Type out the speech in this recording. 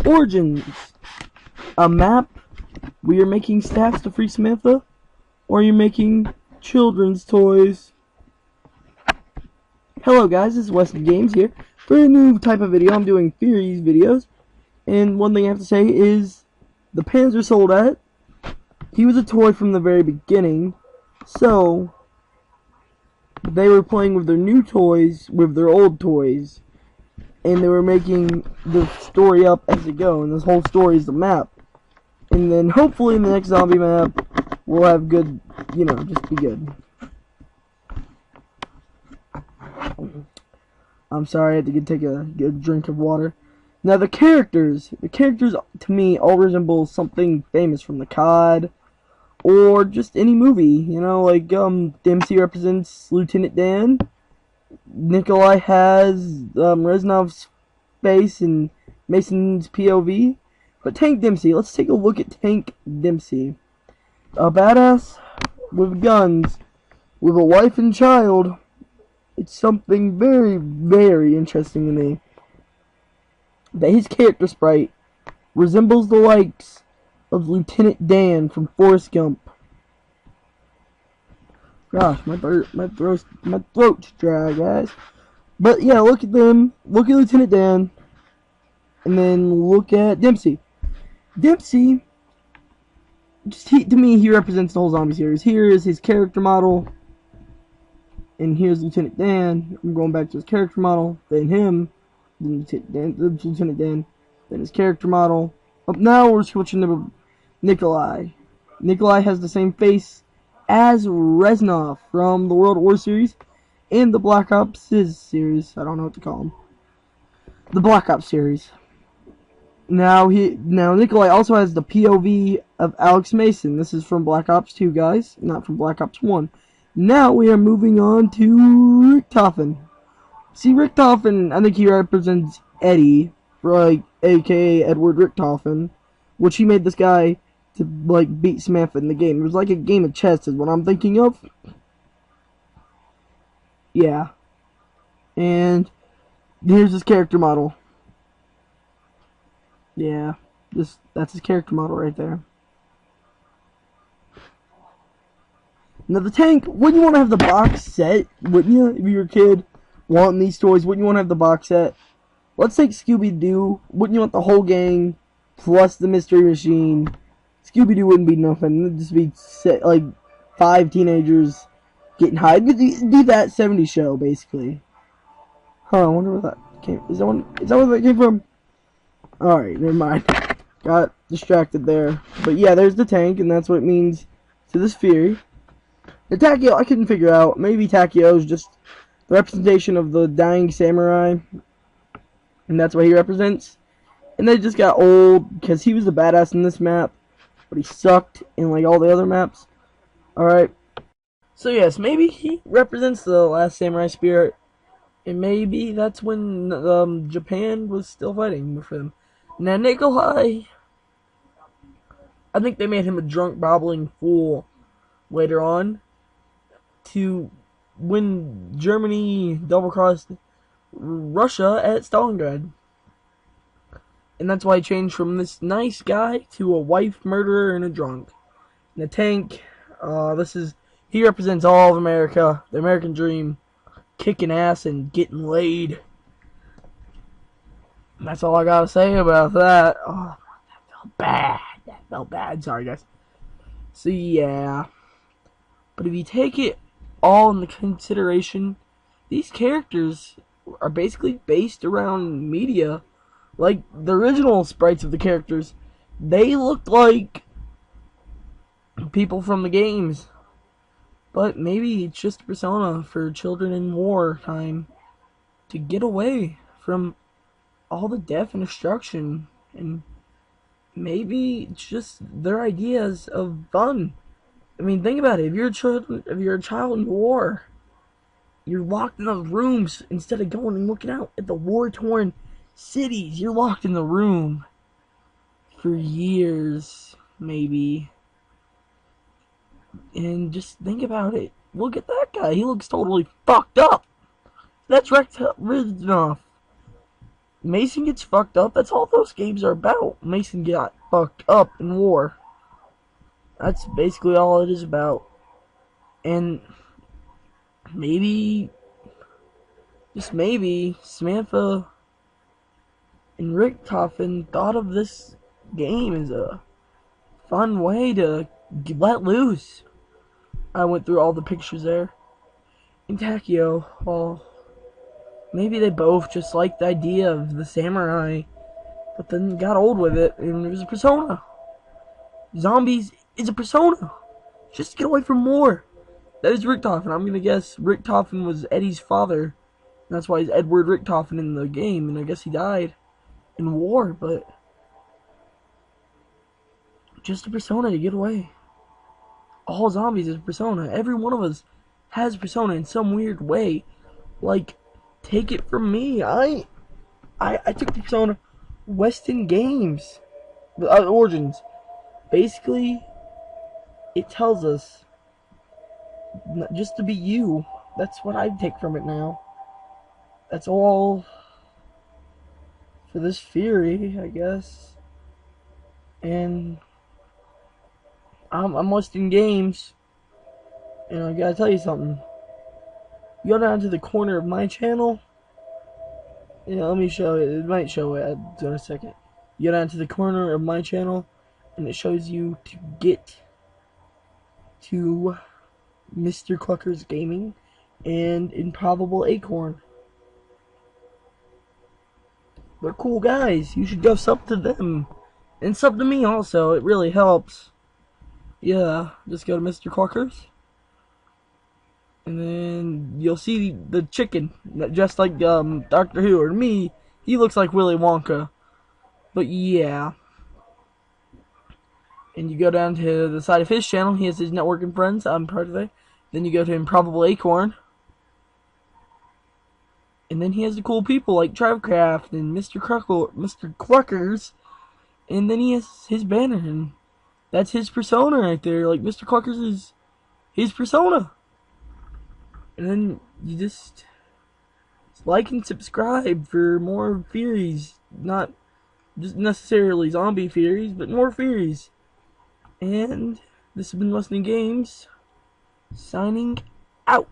Origins, a map where you're making staffs to free Samantha, or you're making children's toys. Hello guys, this is Weston Games here for a new type of video. I'm doing theories videos, and one thing I have to say is the Panzer Soldat, he was a toy from the very beginning, so they were playing with their new toys with their old toys, and they were making the story up as they go, and this whole story is the map. And then hopefully in the next zombie map, we'll have good, just be good. I'm sorry, I had to take a good drink of water. Now the characters to me all resemble something famous from the COD, or just any movie, like Dempsey represents Lieutenant Dan, Nikolai has Reznov's face and Mason's POV, but Tank Dempsey, let's take a look at Tank Dempsey. A badass with guns, with a wife and child. It's something very, very interesting to me that his character sprite resembles the likes of Lieutenant Dan from Forrest Gump. Gosh, my throat's dry, guys. But yeah, look at them. Look at Lieutenant Dan, and then look at Dempsey. Dempsey, to me, he represents the whole zombie series. Here is his character model, and here's Lieutenant Dan. I'm going back to his character model, then him, then Lieutenant Dan, then his character model. Up now we're switching to Nikolai. Nikolai has the same face as Reznov from the World War series and the Black Ops series. I don't know what to call him. The Black Ops series. Now Nikolai also has the POV of Alex Mason. This is from Black Ops 2, guys, not from Black Ops 1. Now we are moving on to Richtofen. See, Richtofen, I think he represents Eddie, aka Edward Richtofen, which he made this guy to beat Samantha in the game. It was like a game of chess is what I'm thinking of. Yeah. And here's his character model. Yeah, that's his character model right there. Now the tank, wouldn't you want to have the box set? Wouldn't you? If you were a kid wanting these toys, wouldn't you want to have the box set? Let's take Scooby-Doo. Wouldn't you want the whole gang plus the mystery machine? Scooby-Doo wouldn't be nothing. It'd just be 5 teenagers getting high. Do that 70s show, basically. Huh, I wonder where that came. Is that where that came from? Alright, never mind. Got distracted there. But yeah, there's the tank, and that's what it means to this theory. The Takeo, I couldn't figure out. Maybe Takeo is just the representation of the dying samurai, and that's what he represents. And they just got old because he was the badass in this map, but he sucked in all the other maps. Alright. So yes, maybe he represents the last samurai spirit, and maybe that's when Japan was still fighting with him. Now Nikolai, I think they made him a drunk, babbling fool later on to when Germany double-crossed Russia at Stalingrad. And that's why he changed from this nice guy to a wife murderer and a drunk. And the tank, he represents all of America, the American dream, kicking ass and getting laid. And that's all I gotta say about that. Oh, that felt bad. That felt bad. Sorry, guys. So, yeah. But if you take it all into consideration, these characters are basically based around media. Like, the original sprites of the characters, they looked like people from the games. But maybe it's just a persona for children in wartime to get away from all the death and destruction. And maybe it's just their ideas of fun. I mean, think about it. If you're a child in war, you're locked in those rooms instead of going and looking out at the war-torn cities. You're locked in the room for years, maybe. And just think about it. Look at that guy. He looks totally fucked up. That's Reznov. Mason gets fucked up. That's all those games are about. Mason got fucked up in war. That's basically all it is about. And maybe, just maybe, Samantha and Richtofen thought of this game as a fun way to let loose. I went through all the pictures there. And Takio, well, maybe they both just liked the idea of the samurai, but then got old with it, and it was a persona. Zombies is a persona. Just get away from war. That is Richtofen. I'm gonna guess Richtofen was Eddie's father. And that's why he's Edward Richtofen in the game, and I guess he died in war, but just a persona to get away. All zombies is a persona. Every one of us has a persona in some weird way. Like, take it from me. I took the persona Weston Games. Origins. Basically, it tells us just to be you. That's what I take from it now. That's all for this theory, I guess. And I'm Weston Games. And I gotta tell you something. You go down to the corner of my channel. Yeah, let me show it. It might show it in a second. You go down to the corner of my channel, and it shows you to get to Mr. Clucker's Gaming and Improbable Acorn. They're cool guys. You should go sub to them. And sub to me also. It really helps. Yeah, just go to Mr. Clucker's. And then you'll see the chicken, just like Doctor Who, or me. He looks like Willy Wonka. But yeah. And you go down to the side of his channel. He has his networking friends. I'm part of it. Then you go to Improbable Acorn. And then he has the cool people like Travcraft and Mr. Cluckers. And then he has his banner. And that's his persona right there. Like, Mr. Cluckers is his persona. And then you just like and subscribe for more theories. Not just necessarily zombie theories, but more theories. And this has been Weston Games, signing out.